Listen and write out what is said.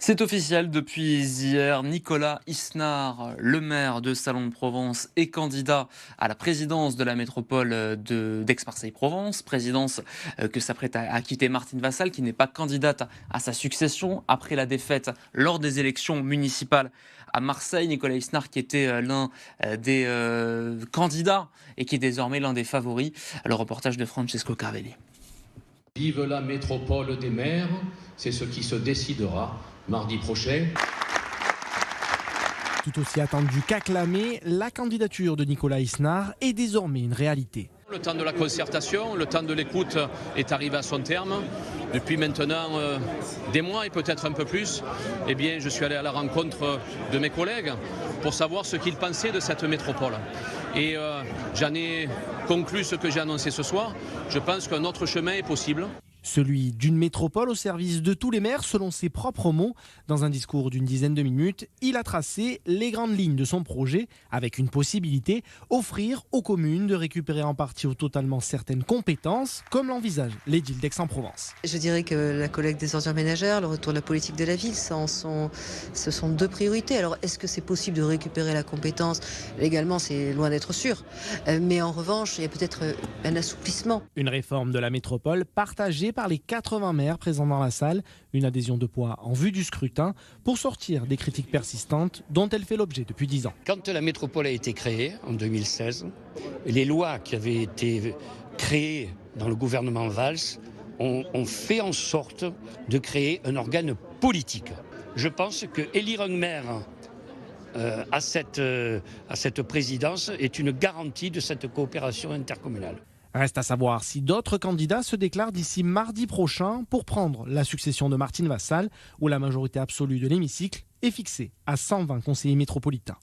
C'est officiel depuis hier, Nicolas Isnard, le maire de Salon-de-Provence, est candidat à la présidence de la métropole d'Aix-Marseille-Provence, présidence que s'apprête à quitter Martine Vassal, qui n'est pas candidate à sa succession après la défaite lors des élections municipales à Marseille. Nicolas Isnard qui était l'un des candidats et qui est désormais l'un des favoris. Le reportage de Francesco Carvelli. Vive la métropole des maires, c'est ce qui se décidera mardi prochain. Tout aussi attendu qu'acclamé, la candidature de Nicolas Isnard est désormais une réalité. Le temps de la concertation, le temps de l'écoute est arrivé à son terme. Depuis maintenant des mois et peut-être un peu plus, je suis allé à la rencontre de mes collègues pour savoir ce qu'ils pensaient de cette métropole. Et j'en ai conclu ce que j'ai annoncé ce soir. Je pense qu'un autre chemin est possible. Celui d'une métropole au service de tous les maires, selon ses propres mots. Dans un discours d'une dizaine de minutes, il a tracé les grandes lignes de son projet, avec une possibilité, offrir aux communes de récupérer en partie ou totalement certaines compétences, comme l'envisage l'édile d'Aix-en-Provence. Je dirais que la collecte des ordures ménagères, le retour de la politique de la ville, ce sont deux priorités. Alors, est-ce que c'est possible de récupérer la compétence? Légalement, c'est loin d'être sûr. Mais en revanche, il y a peut-être un assouplissement. Une réforme de la métropole partagée par les 80 maires présents dans la salle, une adhésion de poids en vue du scrutin pour sortir des critiques persistantes dont elle fait l'objet depuis 10 ans. Quand la métropole a été créée en 2016, les lois qui avaient été créées dans le gouvernement Valls ont fait en sorte de créer un organe politique. Je pense que élire un maire à cette présidence est une garantie de cette coopération intercommunale. Reste à savoir si d'autres candidats se déclarent d'ici mardi prochain pour prendre la succession de Martine Vassal, où la majorité absolue de l'hémicycle est fixée à 120 conseillers métropolitains.